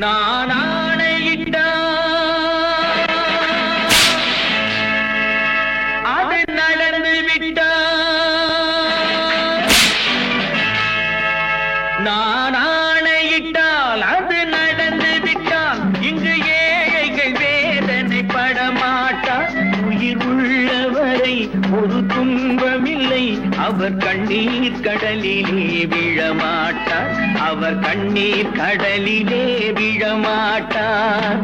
நான் ஆணையிட்டா அது நடந்து விட்டா நான் ஆணையிட்டால் அது நடந்து விட்டால் இங்கு ஏழைகள் வேதனை படமாட்டார். உயிர் உள்ளவரை ஒரு துன்பமில்லை, அவர் கண்ணீர் கடலிலே விழமாட்டார். அவர் கண்ணீர் கடலிலே விழமாட்டார்.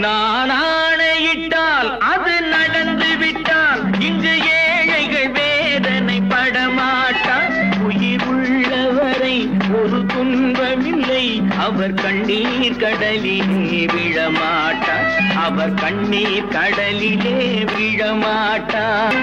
நான் ஆணையிட்டால் அது நடந்து விட்டால் இங்கு ஏழைகள் வேதனை படமாட்டார். உயிர் உள்ளவரை ஒரு துன்பமில்லை, அவர் கண்ணீர் கடலிலே விழமாட்டார். அவர் கண்ணீர் கடலிலே விழமாட்டார்.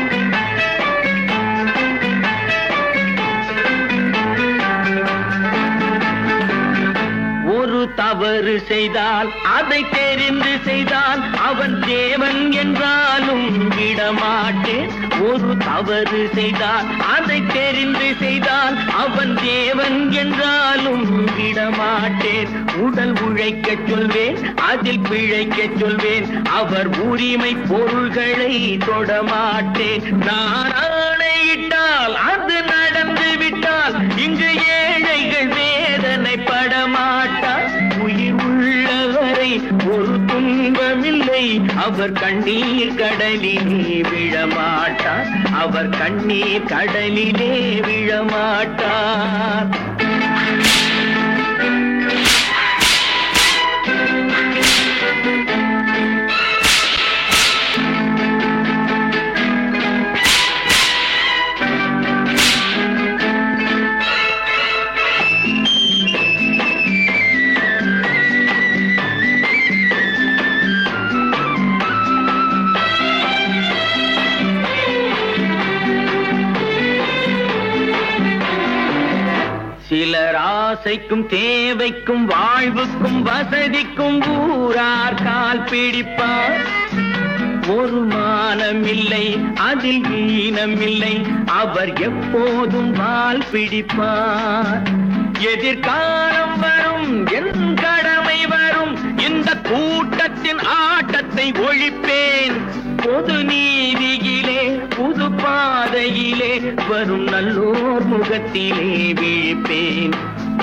ஒரு தவறு செய்தால் அதை தெரிந்து செய்தால் அவன் தேவன் என்றாலும் விடமாட்டேன். ஒரு தவறு செய்தால் அதை தெரிந்து செய்தால் அவன் தேவன் என்றாலும் விடமாட்டேன். உடல் உழைக்க சொல்வேன், அதில் பிழைக்க சொல்வேன், அவர் உரிமை பொருள்களை தொடமாட்டேன். நான் ஆணையிட்டால் அது நடந்து விட்டால் இங்கு ஏழைகள் வேதனை படமாட்டார். உயிர் உள்ளவரை ஒரு துன்பமில்லை, அவர் கண்ணீர் கடலிலே விழமாட்டார். அவர் கண்ணீர் கடலிலே விழமாட்டார். சிலர் ஆசைக்கும் தேவைக்கும் வாழ்வுக்கும் வசதிக்கும் ஊரார் கால் பிடிப்பார். ஒரு மானம் இல்லை, அதில் ஈனம் இல்லை, அவர் எப்போதும் வால் பிடிப்பார். எதிர்காலம் வரும், என் கடமை வரும், இந்த கூட்டத்தின் ஆட்டத்தை ஒழிப்பேன். பொது நீதியிலே புது பாதையிலே வரும் நல்லோர் முகத்திலே விழிப்பேன்.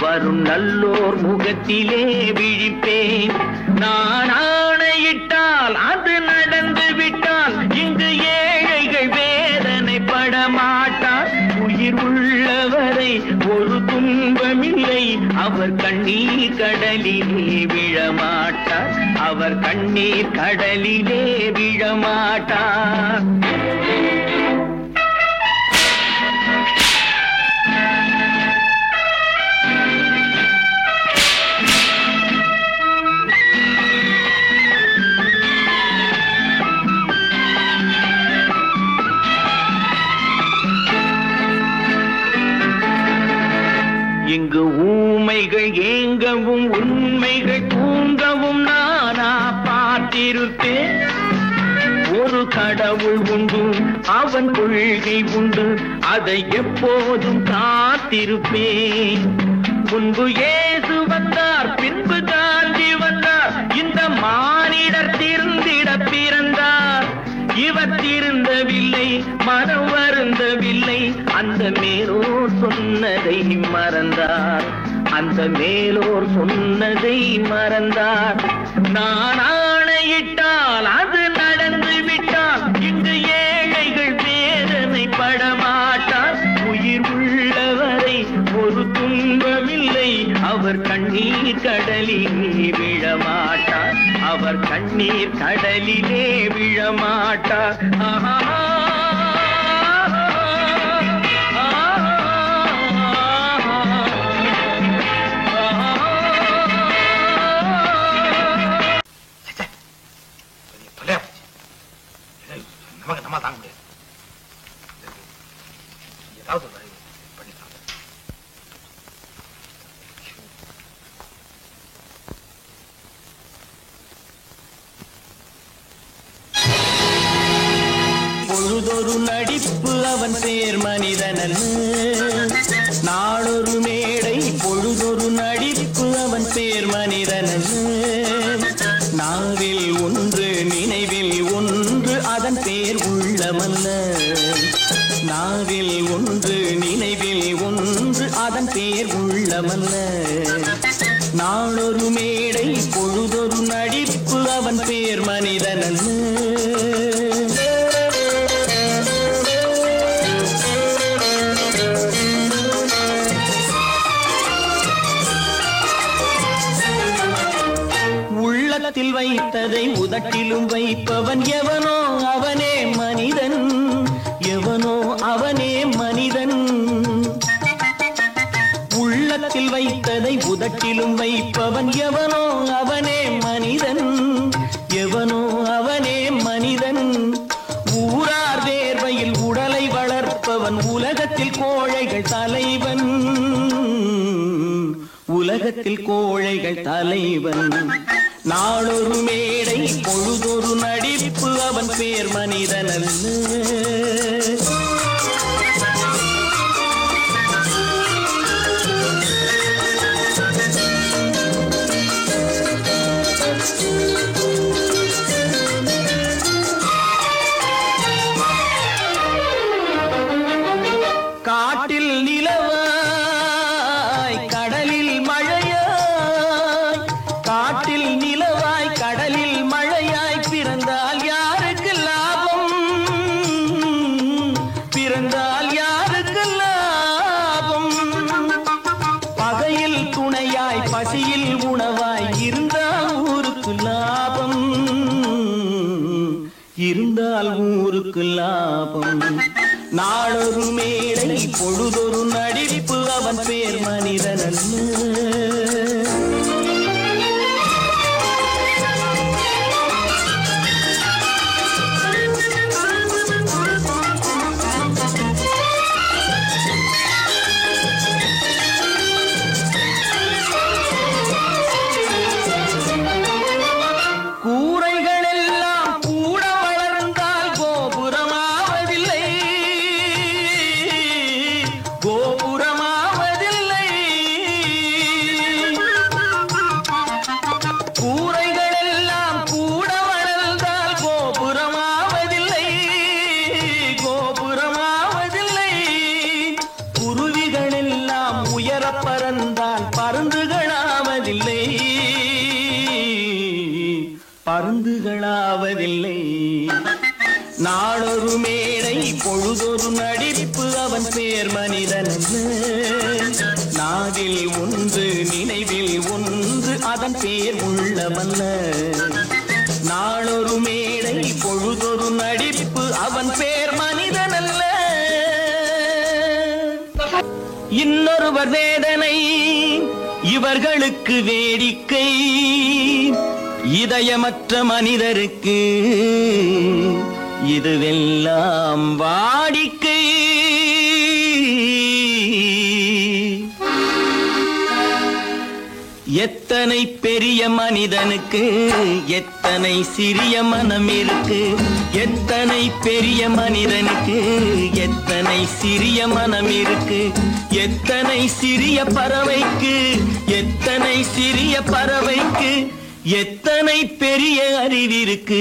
வரும் நல்லோர் முகத்திலே விழிப்பேன். நான் ஆணையிட்டால் அது நடந்து விட்டால் இங்கு ஏழைகள் வேதனை படமாட்டார். உயிர் உள்ளவரை ஒரு துன்பமில்லை, அவர் கண்ணீர் கடலிலே விழமாட்டார். அவர் கண்ணீர் கடலிலே விழமாட்டார். இங்கு ஊமைகள் ஏங்கவும் உண்மைகள் தூங்கவும் நானா பார்த்திருப்பேன். ஒரு கடவுள் உண்டு, அவன் கொள்கை உண்டு, அதை எப்போதும் காத்திருப்பேன். முன்பு இயேசு வந்தார், பின்பு காந்தி வந்தார், இந்த மானிடர் திருந்திட பிறந்தார். இவர் திருந்தவில்லை, மனம் வருந்தவில்லை, அந்த மேலோர் சொன்னதை மறந்தார். அந்த மேலோர் சொன்னதை மறந்தார். நான் ஆணையிட்டால் அது நடந்து விட்டால் இங்கு ஏழைகள் வேதனை படமாட்டார். உயிர் உள்ளவரை ஒரு துன்பமில்லை, அவர் கண்ணீர் கடலிலே விழமாட்டார். அவர் கண்ணீர் கடலிலே விழமாட்டார். ஆஹா. நமக்கு நம்ம தாங்க முடியாது. ஏதாவது பண்ணிக்கலாம். பொழுதோ பொழுதொரு நடிப்பு அவன் பேர் மனிதனல்ல. நாளொரு மேடை பொழுதொரு நடிப்பு அவன் பேர் மனிதனல்ல. நாவில் ஒன்று நினைவில் ஒன்று அதன் பேர் உள்ளமல்ல. நாவில் ஒன்று நினைவில் ஒன்று அதன் பேர் உள்ளமல்ல. நாளொரு மேடை பொழுதொரு நடிப்பு அவன் பேர் மனிதனல்ல. உள்ளத்தில் வைத்ததை உதட்டிலும் வைப்பவன் எவனோ அவனே மனிதன். எவனோ அவனே மனிதன். உள்ளத்தில் வைத்ததை உதட்டிலும் வைப்பவன் எவனோ அவனே மனிதன். எவனோ அவனே மனிதன். ஊரார் வேர்வையில் உடலை வளர்ப்பவன் உலகத்தில் கோழைகள் தலைவன். உலகத்தில் கோழைகள் தலைவன். நாளொரு மேடை பொழுதொரு நடிப்பு அவன் பேர் மனிதனல்ல. காட்டில் நிலவாய் கடலில் மழையாய். காட்டில் நிலவாய் கடலில் மழையாய் பிறந்தால் யாருக்கு லாபம்? பிறந்தால் யாருக்கு லாபம்? பகையில் துணையாய் பசியில் உணவாய் இருந்தால் ஊருக்கு லாபம். இருந்தால் ஊருக்கு லாபம். நாளொரு மேடை பொழுதொரு நடிப்பு அவன் பேர் மனிதனல்ல. கூரைகள் எல்லாம் கூட வளர்ந்தால் கோபுரமாவதில்லை. கோபுரமாவதில்லை. கூரைகள் எல்லாம் கூட வளர்ந்தால் கோபுரமாவதில்லை. கோபுரமாவதில்லை. குருவிகள் எல்லாம் உயர பறந்தால் பருந்துகளாவதில்லை. பருந்துகளாவதில்லை. நாளொரு மேடை பொழுதொரு நடிப்பு அவன் பேர் மனிதனல்ல. நாவில் ஒன்று நினைவில் ஒன்று அதன் பேர் உள்ளமல்ல. நாளொரு மேடை பொழுதொரு நடிப்பு அவன் பேர் மனிதனல்ல. இன்னொருவர் வேதனை இவர்களுக்கு வேடிக்கை. இதயமற்ற மனிதருக்கு இதுவெல்லாம் வாடிக்கை. எத்தனை பெரிய மனிதனுக்கு எத்தனை சிறிய மனம் இருக்கு. எத்தனை பெரிய மனிதனுக்கு எத்தனை சிறிய மனம் இருக்கு. எத்தனை சிறிய பறவைக்கு எத்தனை சிறிய பறவைக்கு எத்தனை பெரிய அறிவிருக்கு.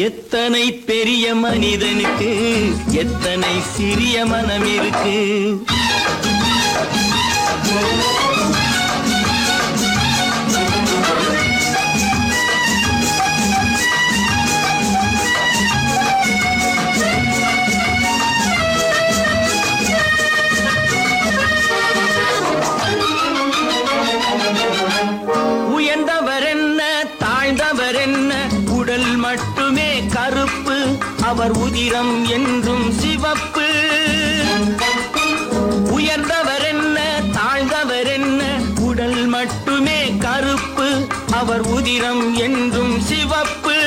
எத்தனை பெரிய மனிதனுக்கு எத்தனை சிறிய மனம் இருக்கு. உயர்ந்தவர் என்ன தாழ்ந்தவர் என்ன உடல் மட்டுமே கருப்பு. அவர் உதிரம் என்றும் சிவப்பு. உயர்ந்தவர் என்ன தாழ்ந்தவர் என்ன உடல் மட்டுமே கருப்பு. அவர் உதிரம் என்றும் சிவப்பு.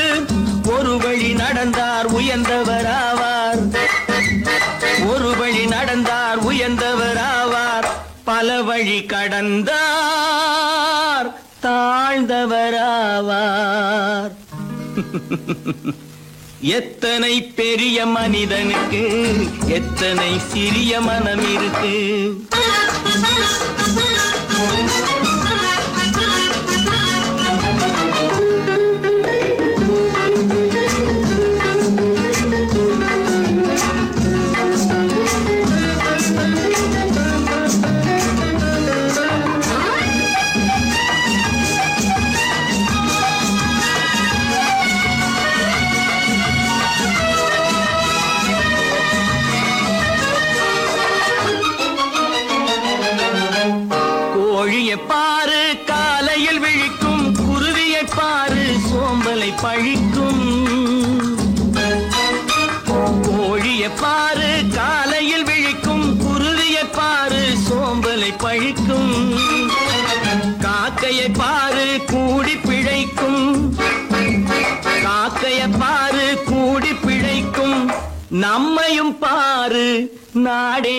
ஒரு வழி நடந்தார் உயர்ந்தவராவார். ஒரு வழி நடந்தார் உயர்ந்தவராவார். பல வழி கடந்தார் தாழ்ந்தவராவார். எத்தனை பெரிய மனிதனுக்கு எத்தனை சிறிய மனம் இருக்கு. கோழியை பாரு காலையில் விழிக்கும், குருவியை பாரு சோம்பலை பழிக்கும். கோழியை பாரு காலையில் விழிக்கும், குருவியை பாரு சோம்பலை பழிக்கும். காக்கையை பாரு கூடி பிழைக்கும், காக்கையை பாரு கூடி பிழைக்கும். நம்மையும் பாரு நாடே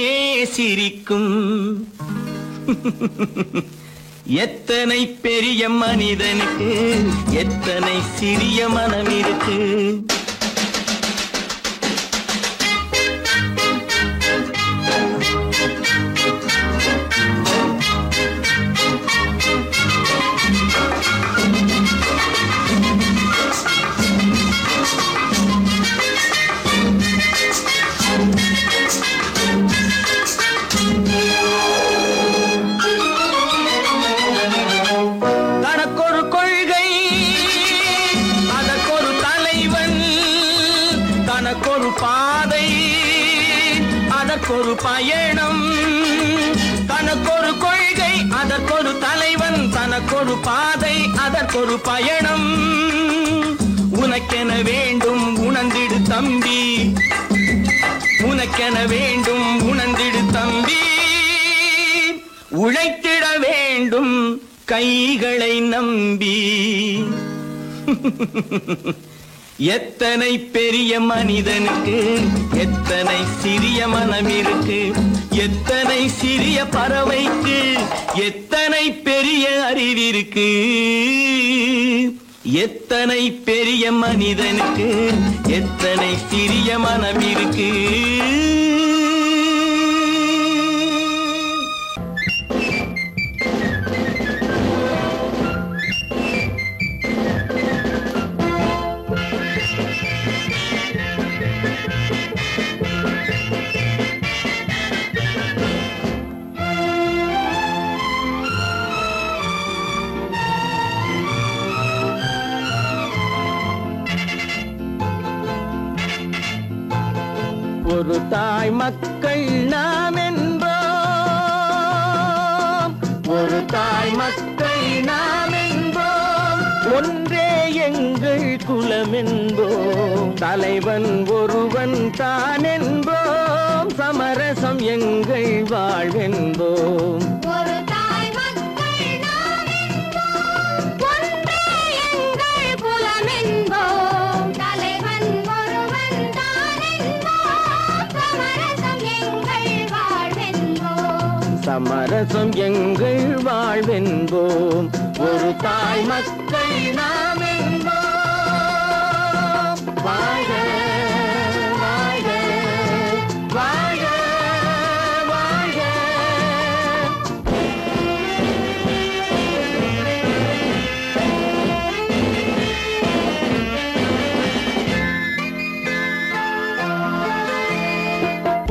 சிரிக்கும். எத்தனை பெரிய மனிதனுக்கு எத்தனை சிறிய மனம் இருக்கு. தனக்கொரு கொள்கை அதற்கொரு தலைவன், தனக்கொரு பாதை அதற்கொரு பயணம். தனக்கொரு கொள்கை அதற்கொரு தலைவன், தனக்கொரு பாதை அதற்கொரு பயணம். உனக்கென வேண்டும் உணர்ந்திடு தம்பி, உனக்கென வேண்டும் உணர்ந்திடு தம்பி. உழைத்திட வேண்டும் கைகளை நம்பி. எத்தனை பெரிய மனிதனுக்கு எத்தனை சிறிய மனம் இருக்கு. எத்தனை சிறிய பறவைக்கு எத்தனை பெரிய அறிவிருக்கு. எத்தனை பெரிய மனிதனுக்கு எத்தனை சிறிய மனம் இருக்கு. ஒரு தாய் மக்கள் நாம் என்போம், ஒரு தாய் மக்கள் நாம் என்போம். ஒன்றே எங்கள் குலம் என்போம், தலைவன் ஒருவன் தான் என்போம். சமரசம் எங்கள் வாழ்வென்போம். சமரசம் எங்கள் வாழ்வென்போம். ஒரு தாய் மக்கள் நாம் என்போம். வாழ்க வாழ்க வாழ்க வாழ்க.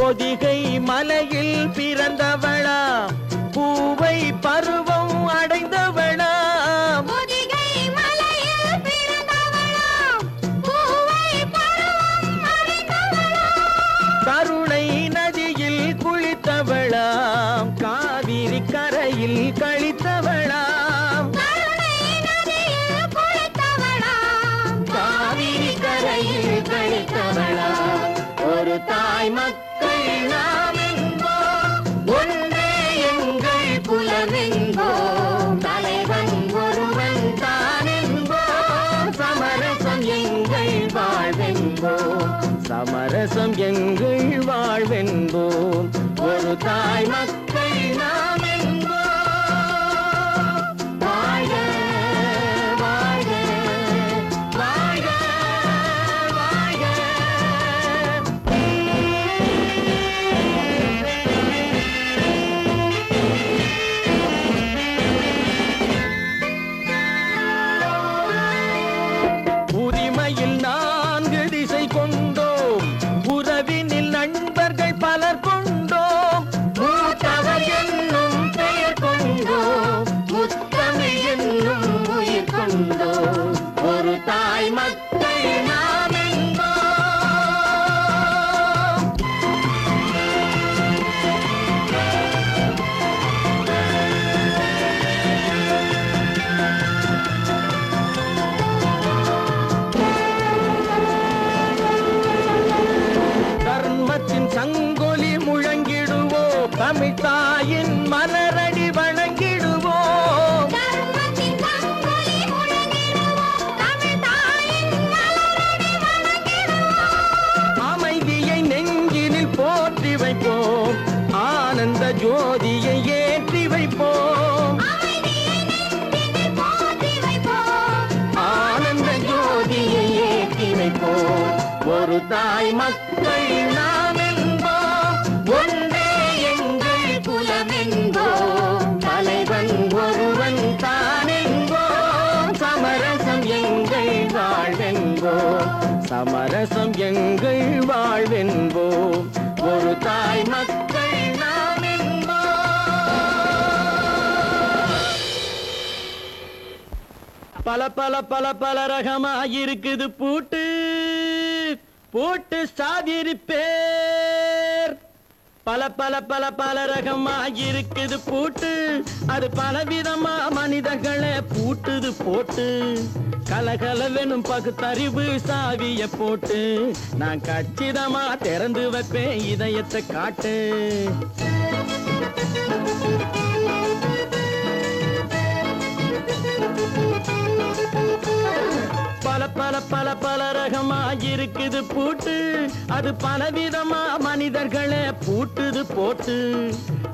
பொதிகை மலையில் பிறந்தவளா, பூவை பருவம் அடைந்தவளா. பொதிகை மலையில் பிறந்தவளா, பூவை பருவம் அடைந்தவளா. கருணை நதியில் குளித்தவளா, காவிரி கரையில் கழித்தவளா. கருணை நதியில் குளித்தவளா, காவிரி கரையில் கழித்தவளா. ஒரு தாய் மக்கள் நாம் என்போம், ஒன்றே எங்கள் குலம் என்போம். தலைவன் ஒருவன் தான் என்போம். சமரசம் எங்கள் வாழ்வென்போம், சமரசம் எங்கள் வாழ்வென்போம். ஒரு தாய் மக்கள் நாம் என்போம். வாழ்க வாழ்க வாழ்க வாழ்க. ஒரு தாய் மக்கள் நாம் என்போம், ஒன்றே எங்கள் குலம் என்போம், தலைவன் ஒருவன் தான் என்போம், சமரசம் எங்கள் வாழ்வென்போம், சமரசம் எங்கள் வாழ்வென்போம், ஒரு தாய் மக்கள் நாம் என்போம். பல பல பல பல ரகமாயிருக்குது பூட்டு பூட்டு சாதிருப்பேர், பல பல பல பல ரகமாயிருக்குது பூட்டு, அது பலவிதமா மனிதர்களை பூட்டுது போட்டு, கலகலவெனும் பகுத்தறிவு சாவிய போட்டு, நான் கச்சிதமா திறந்து வைப்பேன் இதயத்தை காட்டு. பல பல பல பல ரகமாயிருக்குது பூட்டு, அது பலவிதமா மனிதர்களை பூட்டுது போட்டு,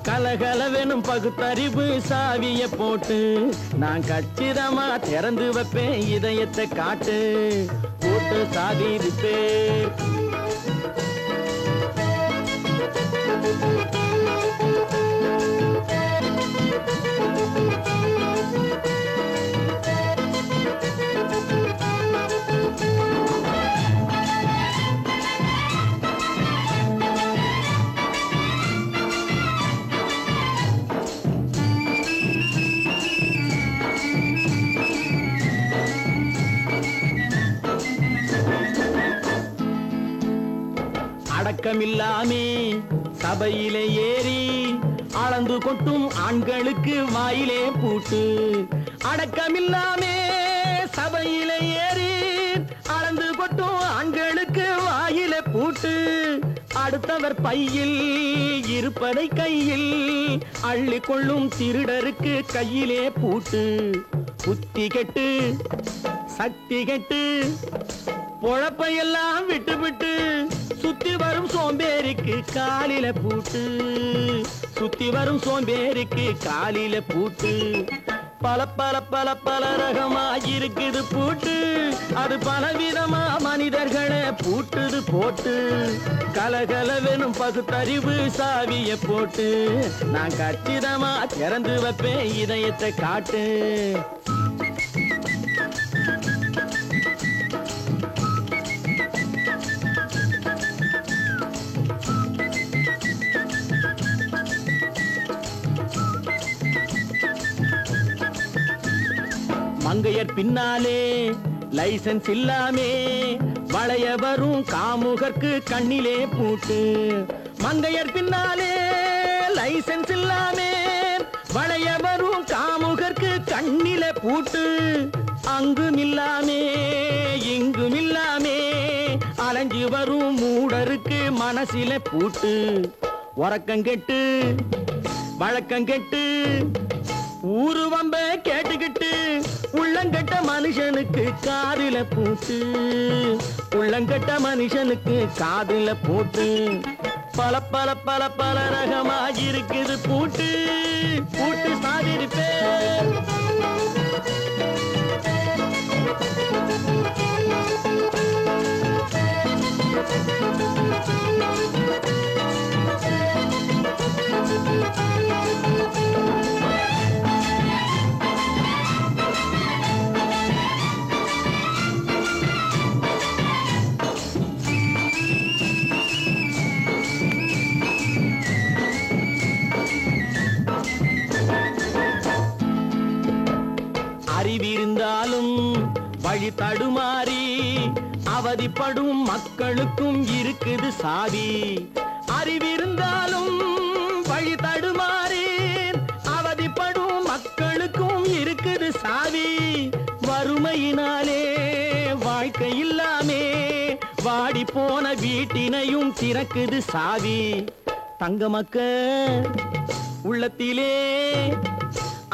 கலகலவெனும் பகுத்தறிவு சாவிய போட்டு, நான் கச்சிதமா திறந்து வைப்பேன் இதயத்தை காட்டு. பூட்டு சாதிருப்பேர். அடக்கமில்லாமே சபையிலே ஏறி அளந்து கொட்டும் ஆண்களுக்கு வாயிலே பூட்டு, அடக்கமில்லாமே சபையிலே ஏறி அளந்து கொட்டும் ஆண்களுக்கு வாயிலே பூட்டு, அடுத்தவர் பையில் இருப்பதை கையில் அள்ளி கொள்ளும் திருடருக்கு கையிலே பூட்டு, புத்தி கெட்டு சக்தி கெட்டு பொழப்பையெல்லாம் விட்டு விட்டு சுத்தி வரும் சோம்பேறிக்கு காலில பூட்டு, சுத்தி வரும் சோம்பேறிக்கு காலில பூட்டு, பல பல பல பல ரகமாயிருக்குது பூட்டு, அது பலவிதமா மனிதர்களை பூட்டுது போட்டு, கலகலவெனும் பகுத்தறிவு சாவிய போட்டு, நான் கச்சிதமா திறந்து வைப்பேன் இதயத்தை காட்டு. மங்கையர் பின்னாலே லைசன்ஸ் இல்லாமே வளைய வரும் காமுகர்க்கு கண்ணிலே பூட்டு, மங்கையர் பின்னாலே லைசன்ஸ் இல்லாமே வளைய வரும் காமுகர்க்கு கண்ணிலே பூட்டு, அங்கும் இல்லாமே இங்கும் இல்லாமே அலைஞ்சு வரும் மூடருக்கு மனசிலே பூட்டு, உறக்கங்கெட்டு வழக்கங்கெட்டு ஊரு வம்ப கேட்டுக்கிட்டு உள்ளங்கட்ட மனுஷனுக்கு காதில பூட்டு, உள்ளங்கட்ட மனுஷனுக்கு காதில பூட்டு, பல பல பல பல ரகமாயிருக்குது பூட்டு, பூட்டு சாதிருப்பேர். அறிவிருந்தாலும் வழி தடுமாறி அவதிப்படும் மக்களுக்கும் இருக்குது சாவி, அறிவிருந்தாலும் வழி தடுமாறி அவதிப்படும் மக்களுக்கும் இருக்குது சாவி, வறுமையினாலே வாழ்க்கை இல்லாமே வாடி போன வீட்டினையும் திறக்குது சாவி, தங்க மக்க உள்ளத்திலே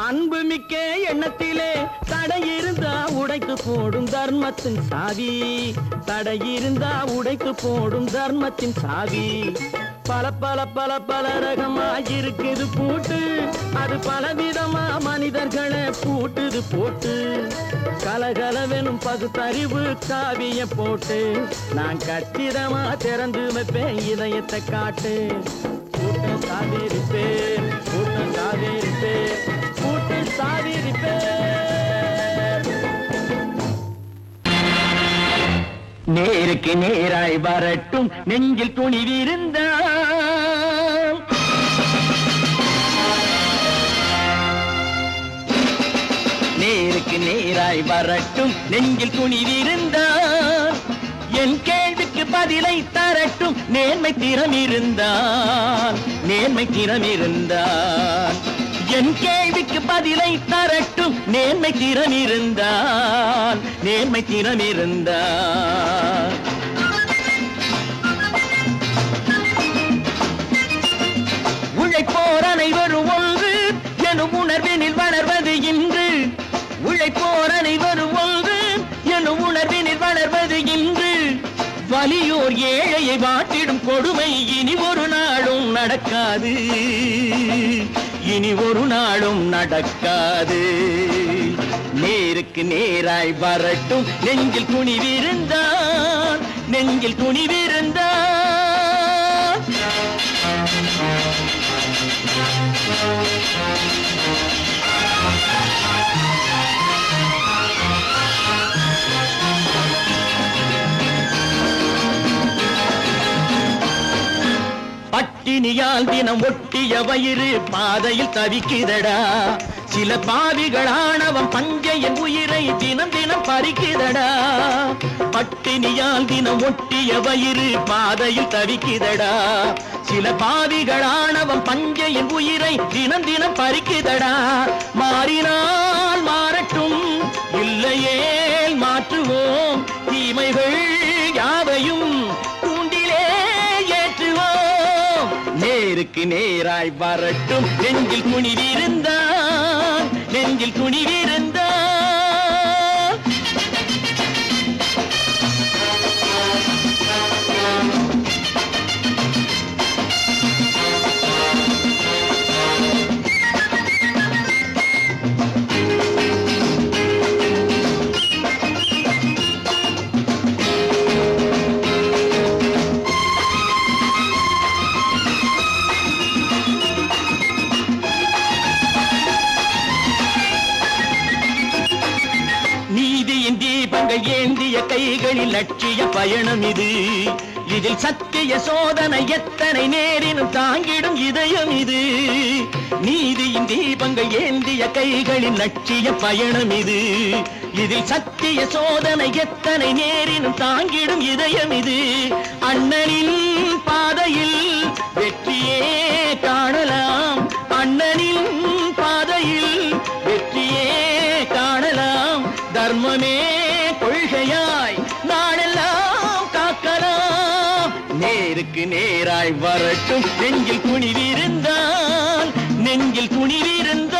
அன்பு மிக்க எண்ணத்திலே தடையிருந்தா உடைத்து போடும் தர்மத்தின் சாவி, தடையிருந்தா உடைத்து போடும் தர்மத்தின் சாவி, பல பல பல பல ரகமா இருக்குது பூட்டு, அது பலவிதமா மனிதர்களை பூட்டுது போட்டு. கலகலவெனும் பகுத்தறிவு காவிய போட்டு, நான் கச்சிதமா திறந்து வைப்பேன் இதயத்தை காட்டு. கூட்டம் சாவிரிப்பேன், கூட்டம் சாவிரிப்பேன், கூட்டு சாவிரிப்பேன். நேருக்கு நேராய் வரட்டும் நெஞ்சில் துணிவிருந்தால், நேருக்கு நேராய் வரட்டும் நெஞ்சில் துணிவிருந்தால், என் கேள்விக்கு பதிலை தரட்டும் நேர்மை திறம் இருந்தால், நேர்மை திறம் இருந்தால். என் கேள்விக்கு பதிலை தரட்டும் நேர்மை திறம் இருந்தால், நேர்மை திறம் இருந்தால். உழைப்போர் அனைவரும் ஒன்று எனும் உணர்வினில் வளர்வது இன்று, உழைப்போர் அனைவரும் ஒன்று எனும் உணர்வினில் வளர்வது இன்று. வலியோர் ஏழையை வாட்டிடும் கொடுமை இனி ஒரு நாளும் நடக்காது, இனி ஒரு நாளும் நடக்காது. நேருக்கு நேராய் வரட்டும் நெஞ்சில் துணிவிருந்தால், நெஞ்சில் துணிவிருந்தால். பட்டினியால் தினம் ஒட்டிய வயிறு பாதையில் தவிக்குதடா, சில பாவிகளானவன் பஞ்சையின் உயிரை தினம் தினம் பறிக்குதடா. பட்டினியால் தினம் ஒட்டிய வயிறு பாதையில் தவிக்குதடா, சில பாவிகளானவன் பஞ்சையின் உயிரை தினம் தினம் பறிக்குதடா. மாறினால் மாறட்டும், இல்லையே மாற்றுவோம், தீமைகள் யாவையும் தூண்டிலே ஏற்றுவோம். நேருக்கு நேராய் வரட்டும் நெஞ்சில் துணிவிருந்தால், நெஞ்சில் துணிவிருந்தால். தீபங்கள் ஏந்திய கைகளில் லட்சிய பயணம் இது, இதில் சத்திய சோதனை எத்தனை நேரினும் தாங்கிடும் இதயம் இது. நீதியின் தீபங்கள் ஏந்திய கைகளில் லட்சிய பயணம் இது, இதில் சத்திய சோதனை எத்தனை நேரினும் தாங்கிடும் இதயம் இது. அண்ணனின் பாதையில் வெற்றியே காணலாம், அண்ணனின் பாதையில் வெற்றியே காணலாம். தர்மமே கொள்கையாய் நாளெல்லாம் காக்கலாம். நேருக்கு நேராய் வரட்டும் நெஞ்சில் துணிவிருந்தால், நெஞ்சில் துணிவிருந்தால்.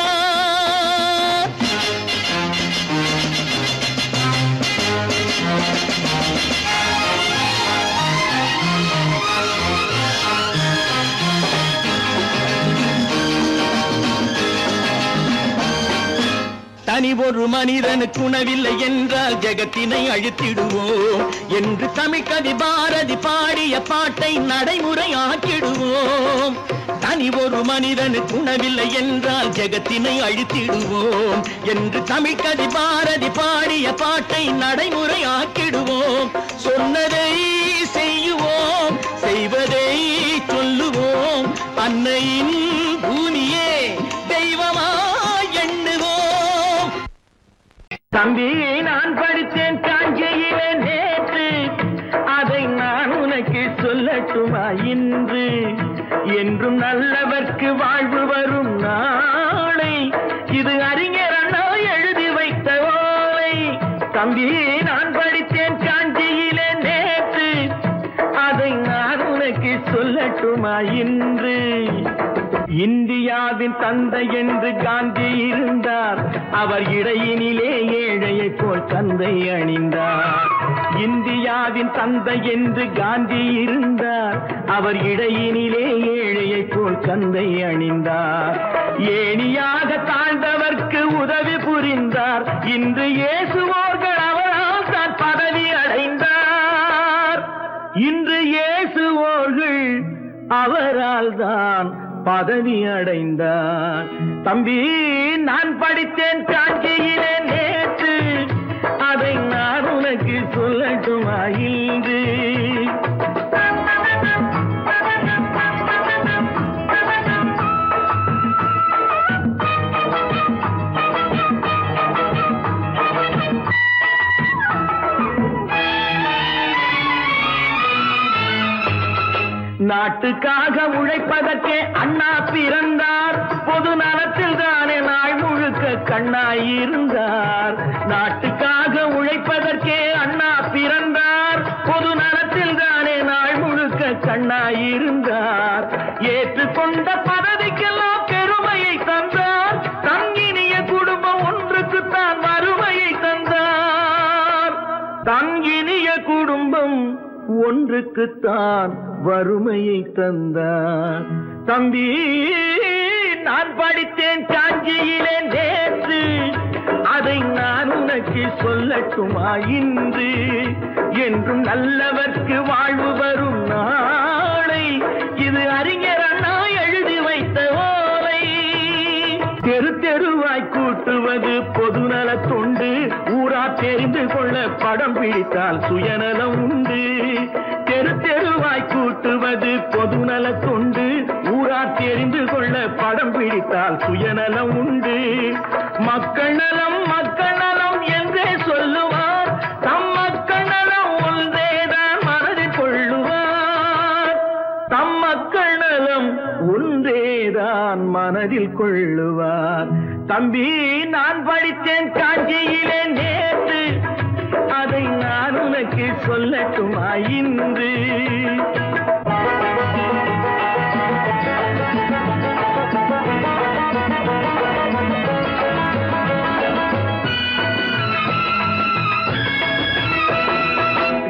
தனி ஒரு மனிதனுக்கு உணவில்லை என்றால் ஜெகத்தினை அழித்திடுவோம் என்று தமிழ்கவி பாரதி பாடிய பாட்டை நடைமுறையாக்கிடுவோம். தனி ஒரு மனிதனுக்கு உணவில்லை என்றால் ஜெகத்தினை அழித்திடுவோம் என்று தமிழ்கவி பாரதி பாடிய பாட்டை நடைமுறையாக்கிடுவோம். சொன்னதை செய்யுவோம், செய்வதை சொல்லுவோம், அன்னையின் பூமியே தெய்வமாய் எண்ணுவோம். தம்பி, நான் படித்தேன் காஞ்சியிலே நேற்று, அதை நான் உனக்கு சொல்லட்டுமா இன்று? என்றும் நல்லவர்க்கு வாழ்வு வரும் நாளை, இது அறிஞர் அண்ணா எழுதி வைத்த ஓலை. தம்பி, நான் படித்தேன் காஞ்சியிலே நேற்று, அதை நான் உனக்கு சொல்லட்டுமா இன்று? இந்தியாவின் தந்தை என்று காந்தி இருந்தார், அவர் இடையினிலே ஏழையை போல் தந்தை அணிந்தார். இந்தியாவின் தந்தை என்று காந்தி இருந்தார், அவர் இடையினிலே ஏழையை போல் தந்தை அணிந்தார். ஏணியாக தாழ்ந்தவர்க்கு உதவி புரிந்தார், இன்று இயேசுவோர்கள் அவரால் தான் பதவி அடைந்தார். இன்று இயேசுவோர்கள் அவரால் தான் பதவி அடைந்தார். தம்பி, நான் படித்தேன் காஞ்சியிலே நேற்று, அதை நான் உனக்கு சொல்லட்டுமா இன்று? நாட்டுக்காக உழைப்பதற்கே அண்ணா பிறந்தார், பொது நலத்தில் தானே நாள் முழுக்க கண்ணாயிருந்தார். நாட்டுக்காக உழைப்பதற்கே அண்ணா பிறந்தார், பொது நலத்தில் தானே நாள் முழுக்க கண்ணாயிருந்தார். ஏற்றுக்கொண்ட பதவிக்கெல்லாம் பெருமையை தந்தார், தங்கினிய குடும்பம் ஒன்றுக்குத்தான் வறுமையை தந்தார். தங்கினிய குடும்பம் ஒன்றுக்குத்தான் வறுமையை தந்தார். தம்பி, நான் படித்தேன் காஞ்சியிலே நேற்று, அதை நான் உனக்கு சொல்லட்டுமா இன்று? என்றும் நல்லவர்க்கு வாழ்வு வரும் நாளை, இது அறிஞர் அண்ணா எழுதி வைத்த ஓலை. தெரு தெருவாய் கூட்டுவது பொதுநல தொண்டு, ஊரா தெரிந்து கொள்ள படம் பிடித்தால் சுயநலம் உண்டு. தெரு தெருவாய் கூட்டுவது பொதுநல தொண்டு, ஊரா தெரிந்து கொள்ள படம் பிடித்தால் சுயநலம் உண்டு. மக்கள் நலம் மக்கள் நலம் என்றே சொல்லுவார், தம் மக்கள் நலம் ஒன்றேதான் மனதில் கொள்ளுவார். தம் மக்கள் நலம் ஒன்றேதான் மனதில் கொள்ளுவார். தம்பி, நான் படித்தேன் காஞ்சியிலே நேற்று, அதை நான் உனக்கு சொல்லட்டுமா இன்று?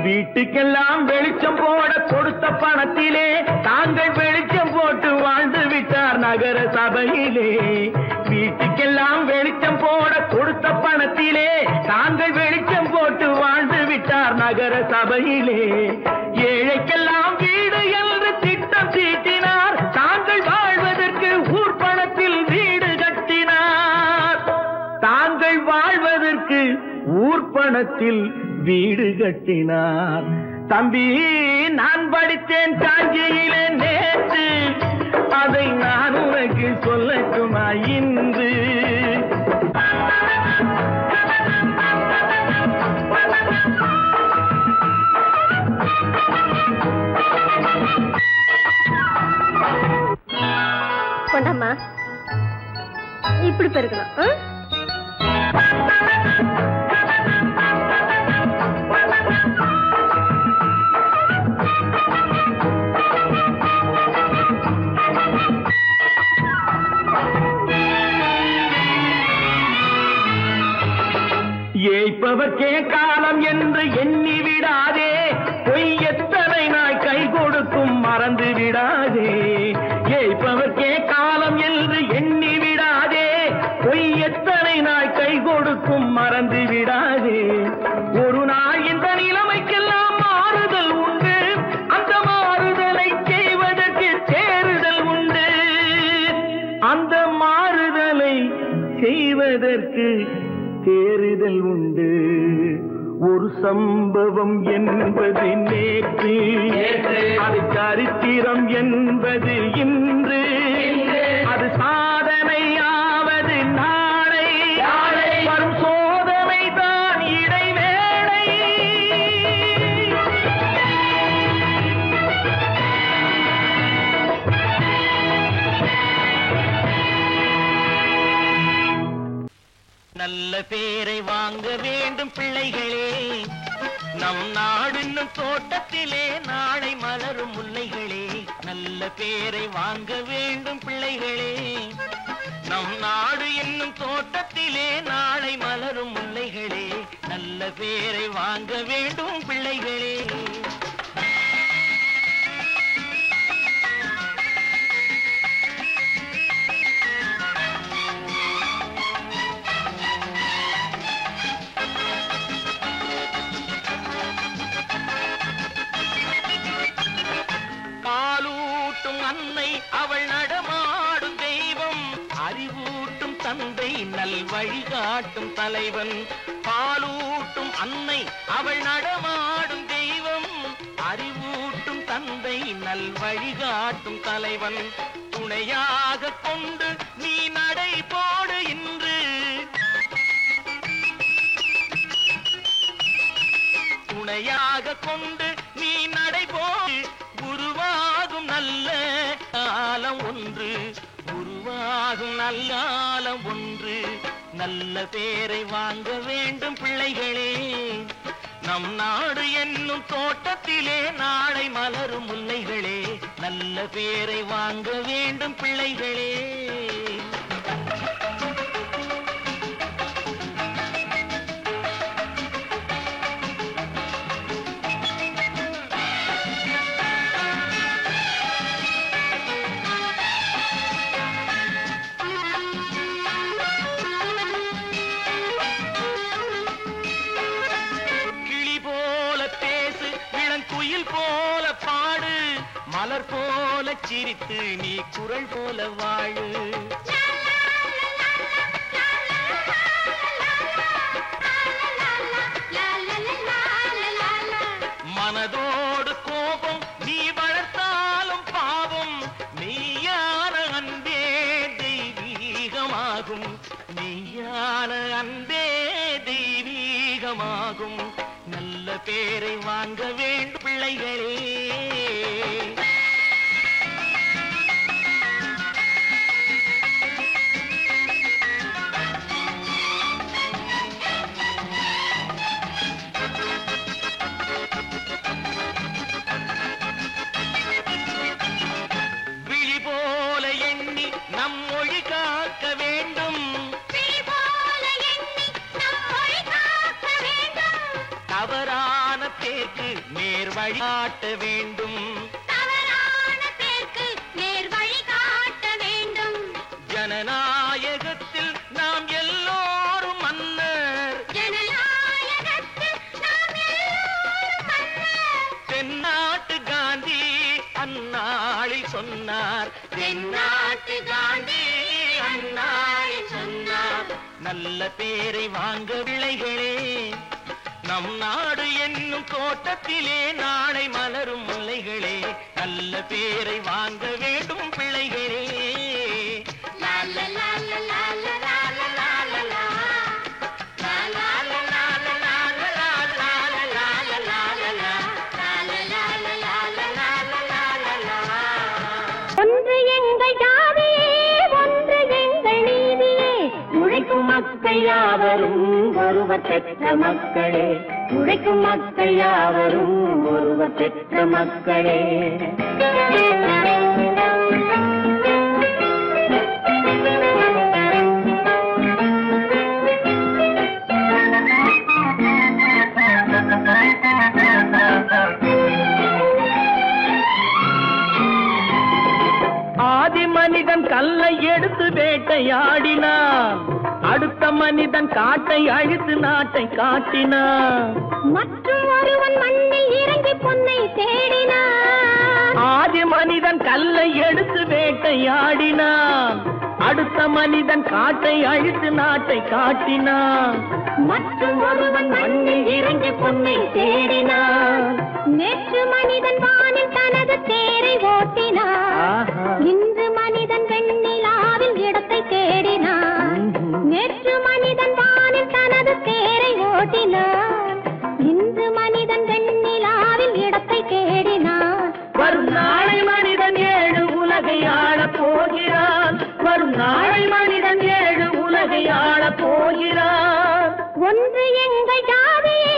வீட்டுக்கெல்லாம் வெளிச்சம் போட கொடுத்த பணத்திலே தாங்கள் வெளிச்சம் போட்டு வாழ்ந்து விட்டார் நகர சபையிலே. வீட்டுக்கெல்லாம் வெளிச்சம் போட கொடுத்த பணத்திலே தாங்கள் வெளிச்சம் போட்டு வாழ்ந்து விட்டார் நகர சபையிலே. ஏழைக்கெல்லாம் வீடு என்று திட்டம் தீட்டினார், தாங்கள் வாழ்வதற்கு ஊர் பணத்தில் வீடு கட்டினார். தாங்கள் வாழ்வதற்கு ஊர் பணத்தில் வீடு கட்டினார். தம்பி, நான் படித்தேன் காஞ்சியிலே நேற்று, அதை நான் உனக்கு சொல்லட்டுமா இன்று? கொண்டம்மா, இப்படி பெருக்கணும். ஏய்ப்பவர்க்கே காலம் என்று எண்ணி விடாதே, பொய் எத்தனை நாய் கை கொடுக்கும் மறந்து விடாதே. ஏய்ப்பவர்க்கே காலம் என்று எண்ணி விடாதே, பொய் எத்தனை நாய் கை கொடுக்கும் மறந்து விடாதே. ஒரு நாள் இந்த நிலைமைக்கெல்லாம் மாறுதல் உண்டு, அந்த மாறுதலை செய்வதற்கு தேறுதல் உண்டு. அந்த மாறுதலை செய்வதற்கு தேறுதல் உண்டு. ஒரு சம்பவம் என்பது நேற்று, அது சரித்திரம் என்பது இன்று, அது சாதனையாவது நாளை, வரும் சோதனை தான் இடைவேளை. நல்ல பேரை வாங்க வேண்டும் பிள்ளைகளே, நம் நாடு இன்னும் தோட்டத்திலே நாளை மலரும் முல்லைகளே. நல்ல பேரை வாங்க வேண்டும் பிள்ளைகளே. நம் நாடு என்னும் தோட்டத்திலே நாளை மலரும் முல்லைகளே. நல்ல பேரை வாங்க வேண்டும் பிள்ளைகளே. பாலூட்டும் அன்னை அவள் நடமாடும் தெய்வம். அறிவூட்டும் தந்தை நல் வழிகாட்டும் தலைவன். பாலூட்டும் அன்னை அவள் நடமாடும் தெய்வம். அறிவூட்டும் தந்தை நல் வழிகாட்டும் தலைவன். துணையாக கொண்டு நீ நடை போடு இன்று. துணையாக கொண்டு நீ நடை போடு. உருவாகும் நல்ல காலம் ஒன்று. உருவாகும் நல்ல காலம் ஒன்று. நல்ல பேரை வாங்க வேண்டும் பிள்ளைகளே. நம் நாடு என்னும் தோட்டத்திலே நாளை மலரும் முல்லைகளே. நல்ல பேரை வாங்க வேண்டும் பிள்ளைகளே. குயில் போல பாடு. மலர் போல சிரித்து நீ குரல் போல வாழு. மனதோடு கோபம் நீ வளர்த்தாலும் பாவம். மெய்யான அன்பே தெய்வீகமாகும். மெய்யான அன்பே தெய்வீகமாகும். நல்ல பேரை வாங்க வேண்டும் பிள்ளைகளே. விழி போல எண்ணி நம் மொழி காக்க வேண்டும். தவறான பேருக்கு நேர் வழிகாட்ட வேண்டும். ஜனநாயகத்தில் நாம் எல்லோரும் மன்னர். தென்னாட்டு காந்தி அந்நாளில் சொன்னார். தென்னாட்டு காந்தி அந்நாளில் சொன்னார். நல்ல பேரை வாங்க பிள்ளைகளே. நம் நாடு என்னும் தோட்டத்திலே நாளை மலரும் முல்லைகளே. நல்ல பேரை வாங்க வேண்டும் பிள்ளைகளே. ஒன்று எங்கள் ஜாதியே, ஒன்று எங்கள் நீதியே. உழைக்கும் மக்கள் யாவரும் ஒருவர் பெற்ற மக்களே. உழைக்கும் மக்கள் யாவரும் ஒருவர் பெற்ற மக்களே. ஆதி மனிதன் கல்லை எடுத்து வேட்டையாடினான். அடுத்த மனிதன் காட்டை அழித்து நாட்டை காட்டினான். மற்றும் ஒருவன் மண்ணில் இறங்கி பொன்னை தேடினான். ஆதி மனிதன் கல்லை எடுத்து வேட்டையாடினான். அடுத்த மனிதன் காட்டை அழித்து நாட்டை காட்டினான். மற்றும் ஒருவன் மண்ணில் இறங்கி பொன்னை தேடினான். நேற்று மனிதன் வானில் தனது தேரை ஓட்டினான். இன்று மனிதன் வெண்ணிலாவில் இடத்தை தேடினான். நேற்று மனிதன் வானில் தனது தேரை ஓட்டினான். இன்று மனிதன் வெண்ணிலாவில் இடத்தை தேடினான். வரும் நாளை மனிதன் 7 உலகை ஆளப் போகிறான். வரும் நாளை மனிதன் 7 உலகை ஆளப் போகிறான். ஒன்று எங்கள் ஜாதியே,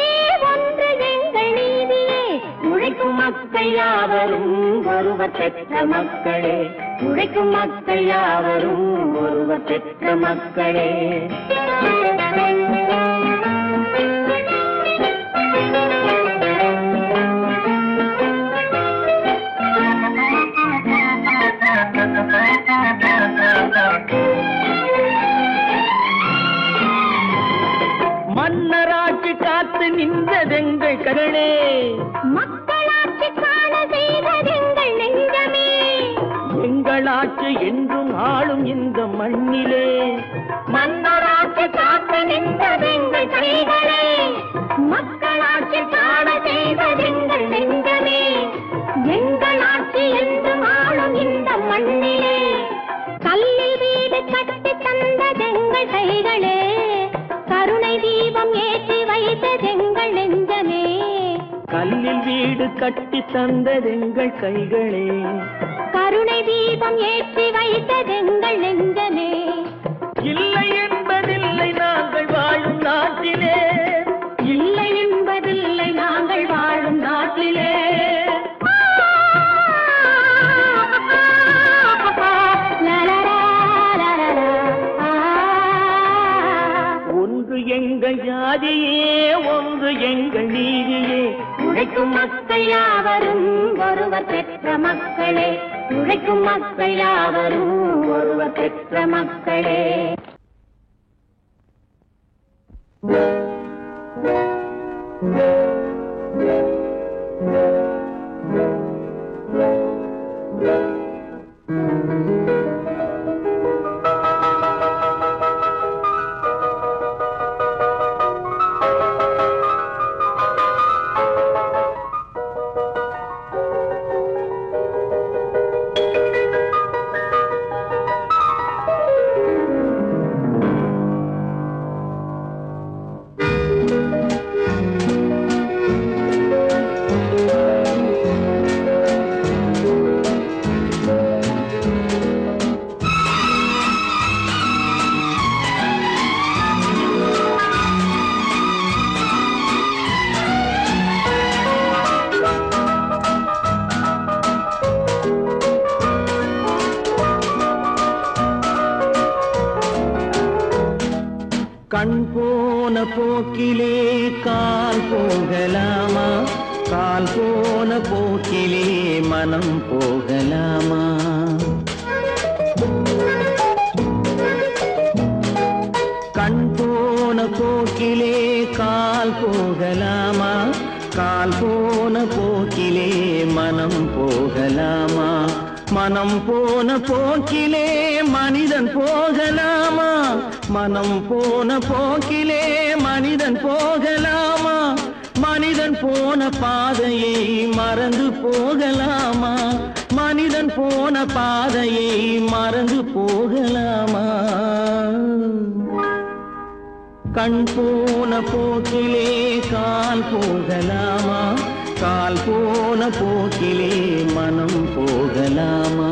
ஒன்று எங்கள் நீதியே. உழைக்கும் மக்கள் மக்கள் யாவரும் ஒருவர் பெற்ற மக்களே, உழைக்கும் மக்கள் யாவரும் ஒருவர் பெற்ற மக்களே. மன்னராட்சி காத்து நின்றதெங்கள் கரணே, மக்களாட்சி காண செய்ததெங்கள் நெஞ்சமே. எங்களாட்சி என்றும் ஆளும் இந்த மண்ணிலே, மன்னராட்சி காத்து நின்றதெங்கள் கைகளே, மக்களாட்சி காண செய்ததெங்கள் நெஞ்சமே. எங்களாட்சி என்றும் ஆளும் இந்த மண்ணிலே, கல்லில் வீடு கட்டி தந்ததெங்கள் கைகளே, கருணை தீபம் ஏற்றி வைத்ததெங்கள் நெஞ்சமே. கல்லில் வீடு கட்டி தந்ததெங்கள் கைகளே, கருணை தீபம் ஏற்றி வைத்ததெங்கள் நெஞ்சமே. இல்லை என்பதில்லை நாங்கள் வாழும் நாட்டிலே, இல்லை என்பதில்லை நாங்கள் வாழும் நாட்டிலே. ஒன்று எங்கள் ஜாதியே, ஒன்று எங்கள் நீதியே. உழைக்கும் மக்கள் யாவரும் ஒருவர் பெற்ற மக்களே, உழைக்கும் மக்கள் யாவரும் ஒருவர் பெற்ற மக்களே. கண் போன போக்கிலே கால் போகலாமா, கால் போன போக்கிலே மனம் போகலாமா. கண் போன போக்கிலே கால் போகலாமா, கால் போன போக்கிலே மனம் போகலாமா. மனம் போன போக்கிலே மனிதன் போகலாமா, மனம் போன போக்கிலே மனிதன் போகலாமா. மனிதன் போன பாதையை மறந்து போகலாமா, மனிதன் போன பாதையை மறந்து போகலாமா. கண் போன போக்கிலே கால் போகலாமா, கால் போன போக்கிலே மனம் போகலாமா.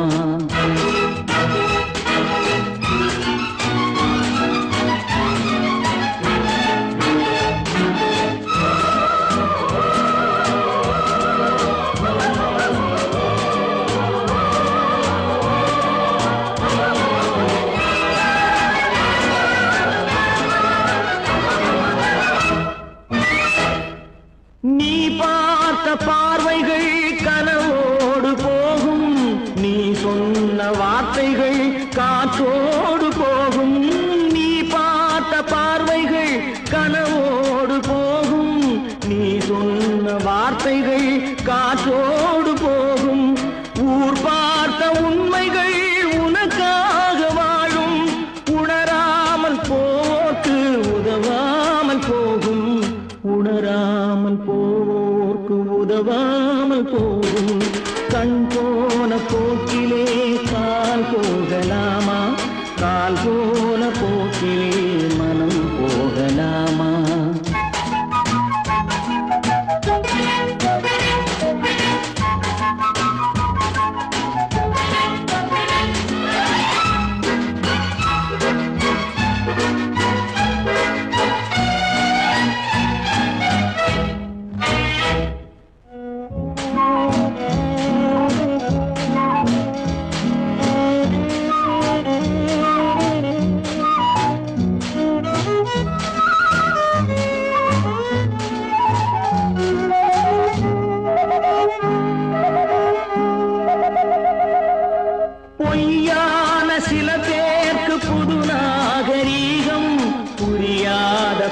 நீ பார்த்த பார்வைகள் கனவோடு போகும், நீ சொன்ன வார்த்தைகள் காற்றோடு போகும். நீ பார்த்த பார்வைகள் கனவோடு போகும், நீ சொன்ன வார்த்தைகள் காற்றோடு போகும். ஊர் பார்த்த உண்மைகள் உனக்காக வாழும், உணராமல் போக்கு உதவாமல் போகும், உணராமல் போக்கு உதவாமல் போகும். கண் போன போக்கிலே கால் போகலாமா, கால் போன போக்கிலே மனம் போகலாமா.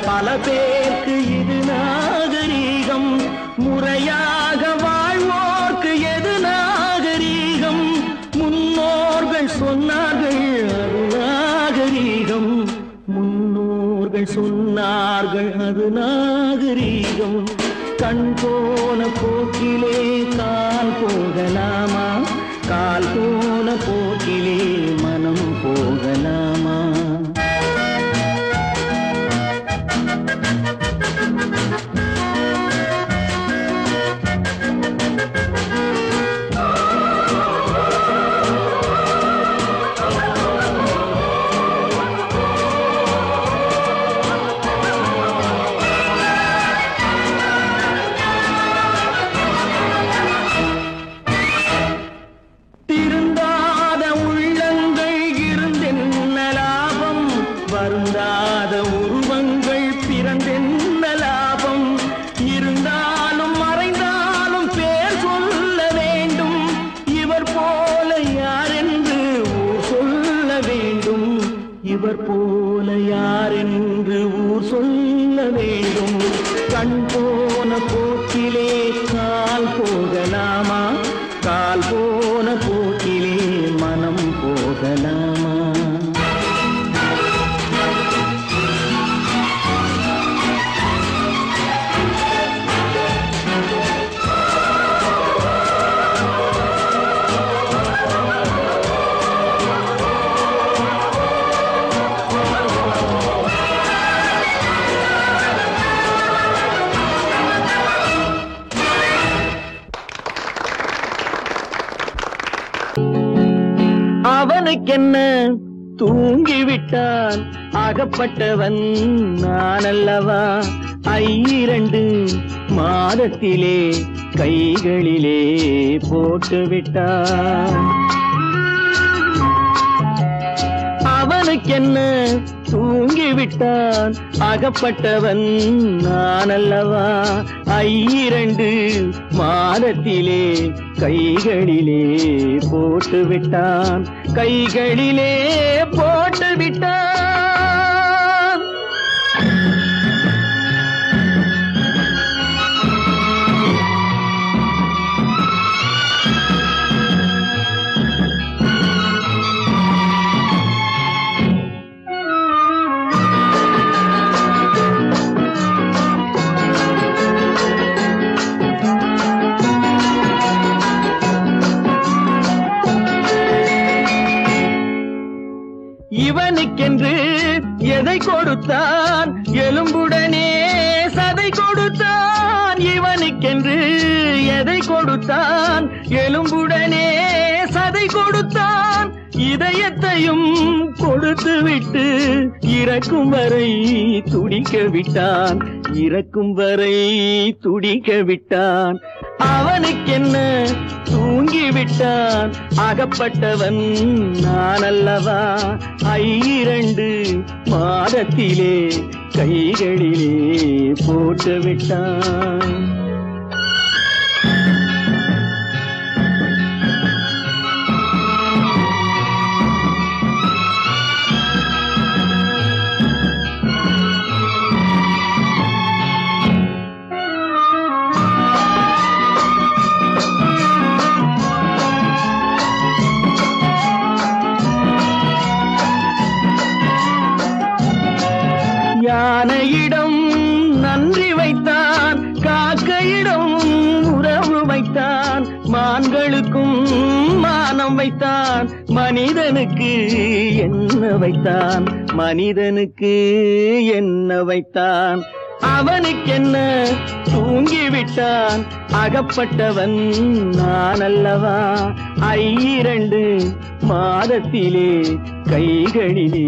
பல பேருக்கு இது நாகரீகம், முறையாக வாழ்வோர்க்கு எது நாகரீகம்? முன்னோர்கள் சொன்னார்கள் அது நாகரீகம், முன்னோர்கள் சொன்னார்கள் அது நாகரீகம். கண் போன போக்கிலே கால் போகலாமா, கால் போன போக்கிலே மனம் போகலாமா? வருந்தாத உருவங்கள் பிறந்தென்ன லாபம்? இருந்தாலும் மறைந்தாலும் பேர் சொல்ல வேண்டும். இவர் போல யாரென்று ஊர் சொல்ல வேண்டும், இவர் போல யாரென்று ஊர் சொல்ல வேண்டும். கண் போன போக்கிலே கால் போகலாமா, கால் போன போக்கிலே மனம் போகலாமா? அவனுக்கென்ன தூங்கிவிட்டான், அகப்பட்டவன் நான் அல்லவா? 2 மாதத்திலே கைகளிலே போட்டுவிட்டான். அவனுக்கென்ன தூங்கிவிட்டான், அகப்பட்டவன் நான் அல்லவா? 2 மாதத்திலே கைகளிலே போட்டுவிட்டான், கைகளிலே போட்டுவிட்டான். இவனுக்கென்று எதை கொடுத்தான், எலும்புடனே சதை கொடுத்தான். இவனுக்கென்று எதை கொடுத்தான், எலும்புடனே சதை கொடுத்தான். இதயத்தையும் கொடுத்து விட்டு இறக்கும் வரை துடிக்க விட்டான், இறக்கும் வரை துடிக்க விட்டான். அவனுக்கென்ன தூங்கிவிட்டான், அகப்பட்டவன் நான் அல்லவா? 2 மாதத்திலே கைகளிலே போட்டுவிட்டான். யானையிடம் நன்றி வைத்தான், காக்கையிடம் உறவு வைத்தான். மான்களுக்கும் மானம் வைத்தான், மனிதனுக்கு என்ன வைத்தான், மனிதனுக்கு என்ன வைத்தான்? அவனுக்கென்ன தூங்கிவிட்டான், அகப்பட்டவன் நான் அல்லவா? 2 மாதத்திலே கைகளிலே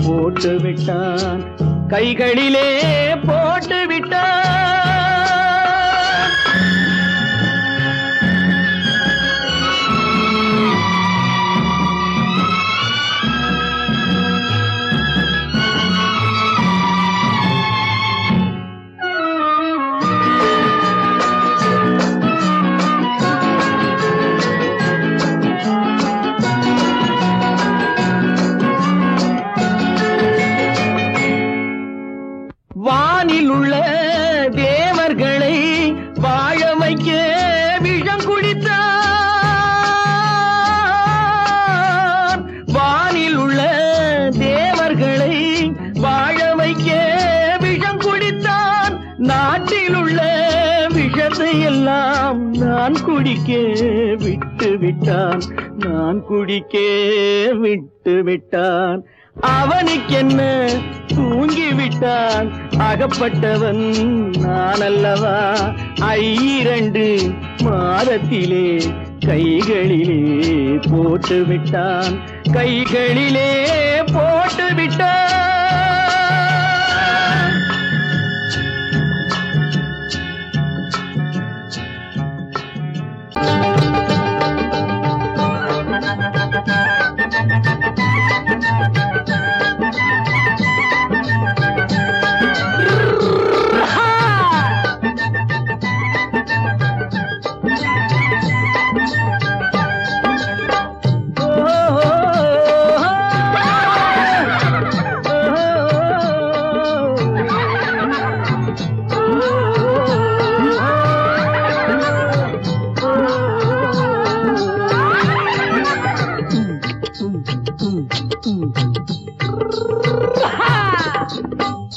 போட்டுவிட்டான், கைகளிலே போட்டுவிட்டான். வானில் உள்ள தேவர்களை வாழ வைக்க விஷம் குடித்தான். வானில் உள்ள தேவர்களை வாழ வைக்க விஷம் குடித்தான். நாட்டில் உள்ள விஷத்தை எல்லாம் நான் குடிக்க விட்டு விட்டான். நான் குடிக்க விட்டு விட்டான். அவனுக்கென்ன தூங்கிவிட்டான். அகப்பட்டவன் நான் அல்லவா. 2 மாதத்திலே கைகளிலே போட்டு விட்டான். கைகளிலே போட்டு விட்டான்.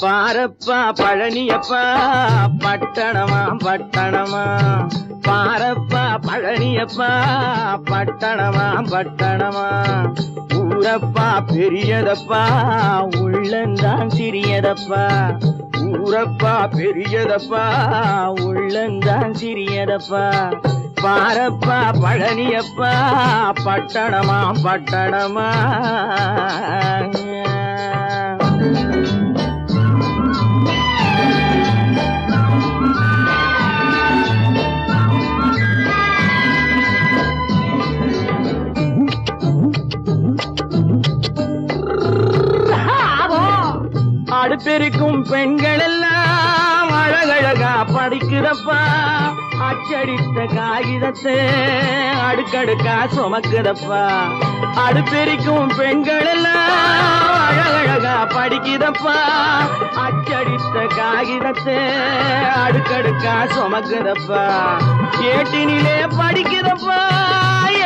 பாரப்பா பழனியப்பா பட்டணமா பட்டணமா. பாரப்பா பழனியப்பா பட்டணமா பட்டணமா. ஊரப்பா பெரியதப்பா உள்ளந்தான் சிறியதப்பா. ஊரப்பா பெரியதப்பா உள்ளந்தான் சிறியதப்பா. பாரப்பா பழனியப்பா பட்டணமா பட்டணமா. அடுப்பெருக்கும் பெண்கள் எல்லாம் அழகழகா படிக்கிறப்பா. அச்சடித்த காகிதத்தை அடுக்கடுக்கா சுமக்குதப்பா. அடுப்பெருக்கும் பெண்கள் எல்லாம் அழகழகா படிக்கிறப்பா. அச்சடித்த காகிதத்தை அடுக்கடுக்கா சுமக்குதப்பா. ஏட்டினிலே படிக்கிறப்பா.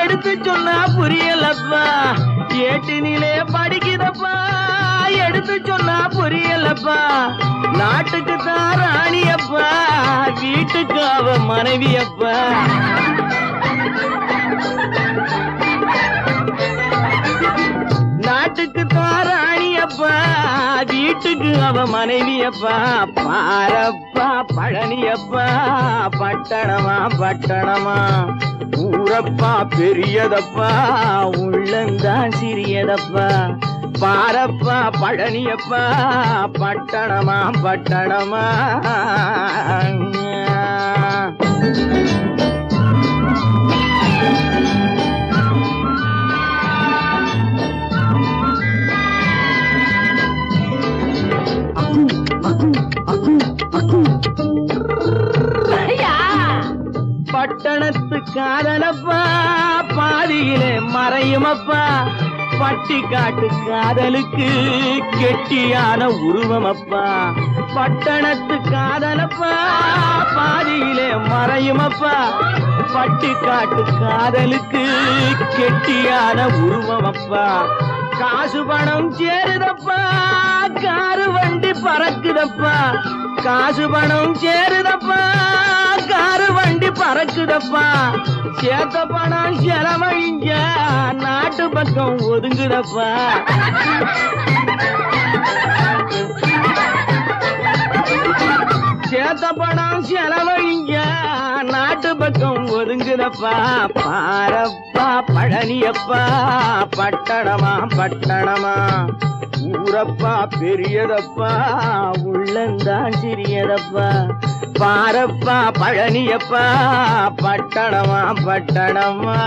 எடுத்து சொன்னா புரியலப்பா. ஏட்டினிலே படிக்கிறப்பா. எடுத்து சொன்னா புரியலப்பா. நாட்டுக்கு தான் ராணியப்பா. வீட்டுக்கு அவ மனைவியப்பா. நாட்டுக்கு தான் ராணியப்பா. வீட்டுக்கு அவ மனைவியப்பா. பாரப்பா பழனியப்பா பட்டணமா பட்டணமா. ஊரப்பா பெரியதப்பா உள்ளந்தான் சிறியதப்பா. பாரப்பா பழனியப்பா பட்டணமா பட்டணமா. பட்டணத்து காதலப்பா பாதியிலே மறையுமப்பா. பட்டி காட்டு காதலுக்கு கெட்டியான உருவமப்பா. பட்டணத்து காதலப்பா பாதியிலே மறையுமப்பா. பட்டி காட்டு காதலுக்கு கெட்டியான உருவமப்பா. காசு பணம் சேருதப்பா. காரு வண்டி பறக்குதப்பா. காசு பணம் சேருதப்பா. காரு வண்டி பறக்குதப்பா. சேர்த்த பணம் செலவழிஞ்ச நாட்டு பக்கம் ஒதுங்குதப்பா. சேர்த்த பணம் செலவழிஞ்ச நாட்டு பக்கம் ஒதுங்குதப்பா. பாரப்பா பழனியப்பா பட்டணமா பட்டணமா. ஊரப்பா பெரியதப்பா உள்ளந்தான் சிறியதப்பா. பாரப்பா பழனியப்பா பட்டணமா பட்டணமா.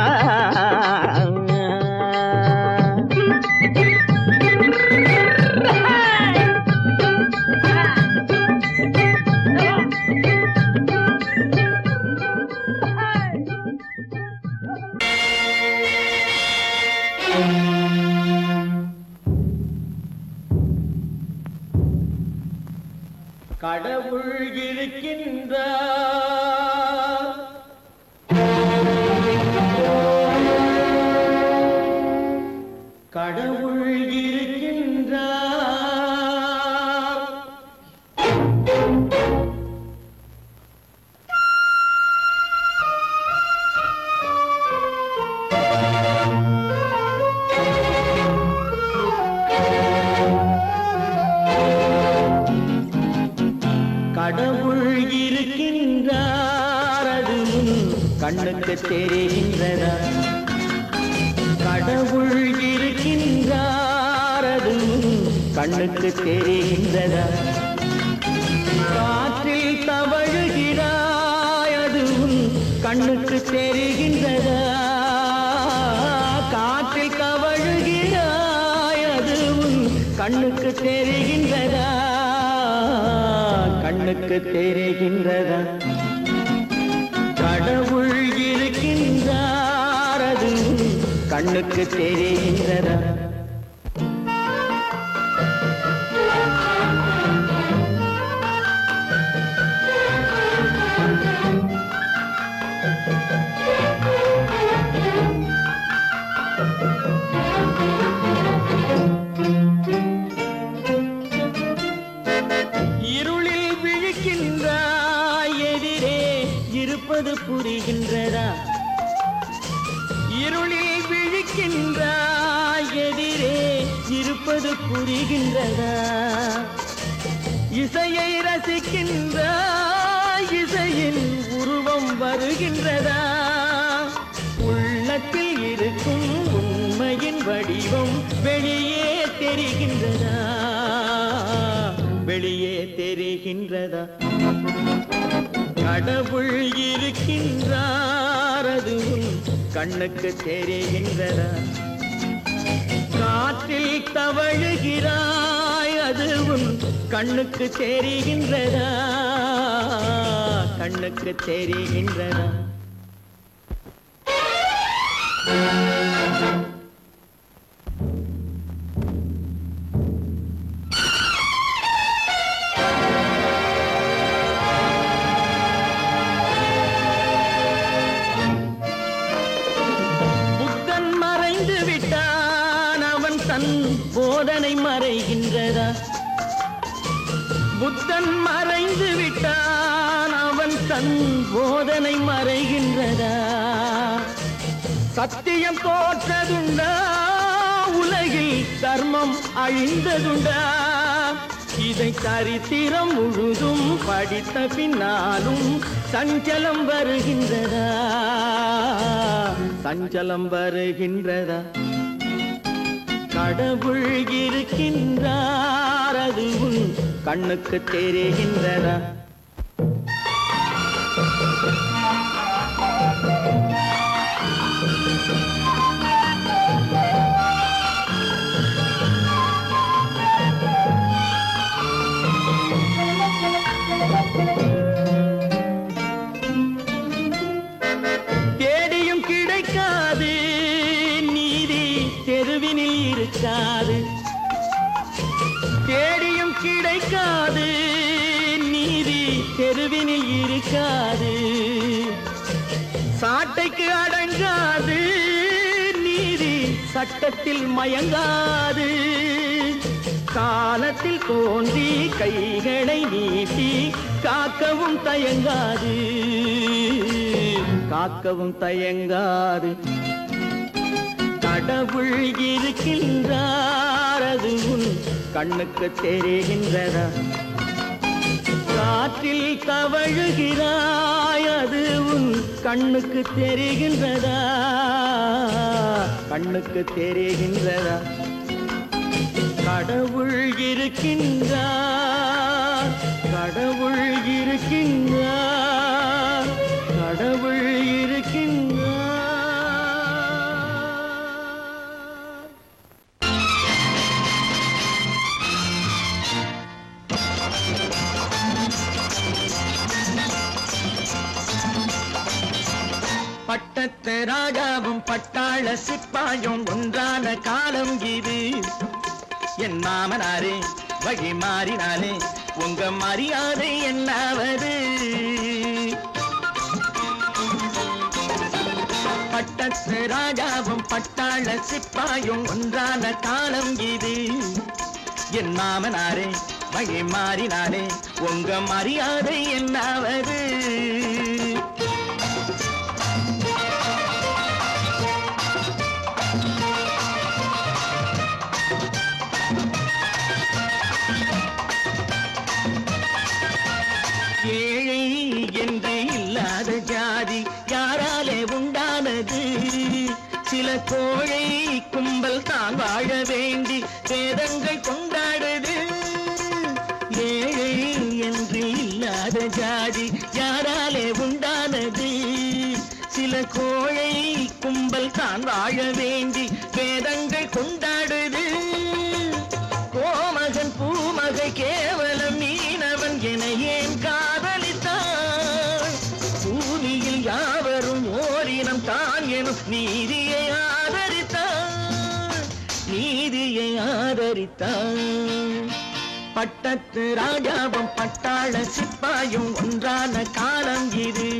கடவுள் இருக்கின்றார். கடவுள் இருக்கின்றார். கடவுள் இருக்கின்றார், அது கண்ணுக்கு தெரிகின்றதா? கடவுள் இருக்கின்றார், அது கண்ணுக்கு தெரிகின்றதா? காற்றில் தவழுகிறாய், அது கண்ணுக்கு தெரிகின்றதா? காற்றில் தவழுகிறாய், அது கண்ணுக்கு தெரிகின்றதா? கண்ணுக்கு தெரிகின்றதா? கடவுள் இருக்கின்றார், அது கண்ணுக்கு தெரிகின்றதா? இருளில் விழிக்கின்றாய், எதிரே இருப்பது புரிகின்றதா? இருளில் விழிக்கின்றாய், எதிரே இருப்பது புரிகின்றதா? இசையை ரசிக்கின்றாய், இசையின் உருவம் வருகின்றதா? உள்ளத்தில் இருக்கும் உண்மையின் வடிவம் வெளியே தெரிகின்றதா? வெளியே தெரிகின்றதா? கடவுள் இருக்கின்றார், அது கண்ணுக்கு தெரிகின்றதா? காற்றில் தவழுகிறாய், அது கண்ணுக்கு தெரிகின்றதா? கண்ணுக்கு தெரிகின்றதா? புத்தன் மறைந்து விட்டான், அவன் தன் போதனை மறைகின்றதா? புத்தன் மறைந்து விட்டான், அவன் தன் போதனை மறைகின்றதா? சத்தியம் தோற்றதுண்டா? உலகில் தர்மம் அழிந்ததுண்டா? இதை சரித்திரம் முழுதும் படித்த பின்னாலும் சஞ்சலம் வருகின்றதா? சஞ்சலம் வருகின்றதா? கடவுள் இருக்கின்றார், அது கண்ணுக்கு தெரிகின்றதா? தேடியும் கிடைக்காது நீதி, தெருவினில் இருக்காது. தேடியும் கிடைக்காது நீதி, தெருவினில் இருக்காது. சாட்டைக்கு அடங்காது நீதி, சட்டத்தில் மயங்காது. காலத்தில் தோன்றி கைகளை நீட்டி காக்கவும் தயங்காது. காக்கவும் தயங்காது. கடவுள் இருக்கின்றார், அது கண்ணுக்கு தெரிகின்றதா? காற்றில் தவழுகிறாய், அது கண்ணுக்கு தெரிகின்றதா? கண்ணுக்கு தெரிகின்றதா? கடவுள் இருக்கின்றார், கடவுள் இருக்கின்றார், கடவுள் இருக்கின்றார். பட்டத்து ராஜாவும் பட்டாள சிப்பாயும் ஒன்றான காலம் இது. என் மாமனாரே வழி மாறினாலே உங்க மரியாதை என்னாவது? பட்டத்து ராஜாவும் பட்டாள சிப்பாயும் ஒன்றான காலம் இது. என் மாமனாரே வழி மாறினாரே, உங்க மரியாதை என்னாவது? ஏழை என்று இல்லாத ஜாதி யாராலே உண்டானது? சில கோழை கும்பல் தான் வாழ வேண்டி வேதங்கள் கொண்டாடுது. ஏழை என்று இல்லாத ஜாதி யாராலே உண்டானது? சில கோழை கும்பல் தான் வாழ வேண்டி வேதங்கள் கொண்டாடுது. கோமகன் பூமகை கேவலம் மீனவன் என ஏன் காதலித்தான்? பூமியில் யாவரும் ஓரினம் தான் எனும் நீதியை ஆதரித்தான், நீதியை ஆதரித்தான். பட்டத்து ராஜாவும் பட்டாள சிப்பாயும் ஒன்றான காலம் இது.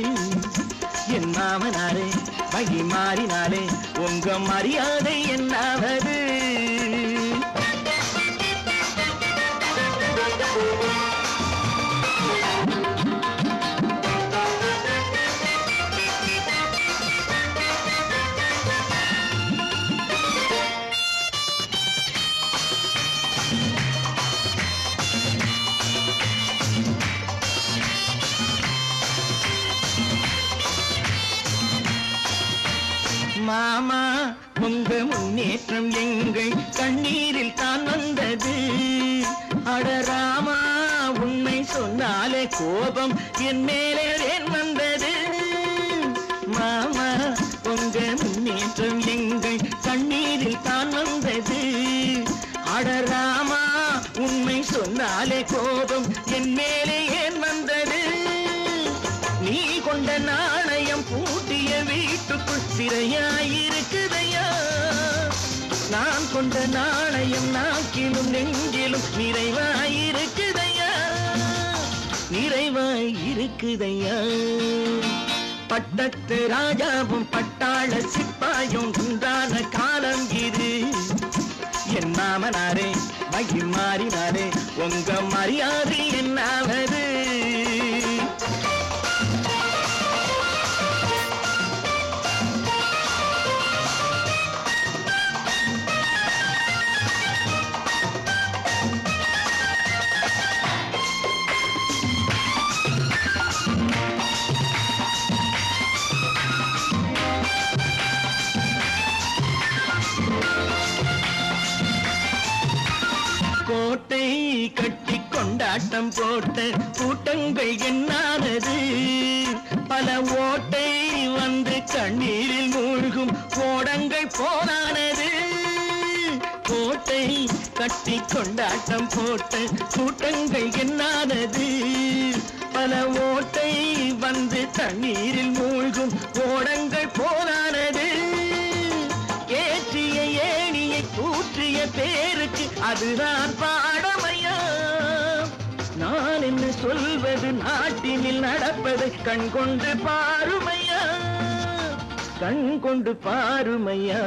என் மாமனாரே வழி மாறினாலே, உங்க மரியாதை என்னாவது? மாமா உங்க முன்னேற்றம் எங்கள் கண்ணீரில் தான் வந்தது. அடராமா உண்மை சொன்னாலே கோபம் என் மேலே ஏன் வந்தது? மாமா உங்க முன்னேற்றம் எங்கள் கண்ணீரில் தான் வந்தது. அடராமா உண்மை சொன்னாலே கோபம் என் மேலே ஏன் வந்தது? நீ கொண்ட நாணயம் பூட்டிய வீட்டுக்குள் சிறையாயிருக்குதையா? நான் கொண்ட நாணயம் நாக்கிலும் நெஞ்சிலும் நிறைவாயிருக்குதையா, நிறைவாயிருக்குதையா. பட்டத்து ராஜாவும் பட்டாள சிப்பாயும் உண்டான காலம் இது. என் மாமனாரே வழி மாறினாரே, உங்க மரியாதை என்னாவது? கோட்டை கட்டி கொண்டாட்டம் போட்ட கூட்டங்கள் என்னானது? பல ஓட்டை வந்து கண்ணீரில் மூழ்கும் ஓடங்கள் போனானது. கோட்டை கட்டி கொண்டாட்டம் போட்ட கூட்டங்கள் என்னானது? பல ஓட்டை வந்து தண்ணீரில் மூழ்கும் ஓடங்கள் போனானது. ஏற்றிய ஏணியை தூற்றிய பேருக்கு அதுதான் பாடமையா? நான் என்ன சொல்வது, நாட்டினில் நடப்பதை கண் கொண்டு பாருமையா, கண் கொண்டு பாருமையா.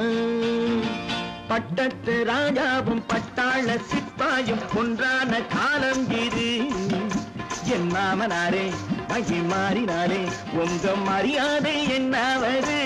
பட்டத்து ராஜாவும் பட்டாள சிப்பாயும் ஒன்றான காலம் இது. என் மாமனாரே வழி மாறினாரே, உங்க மரியாதை என்னாவது?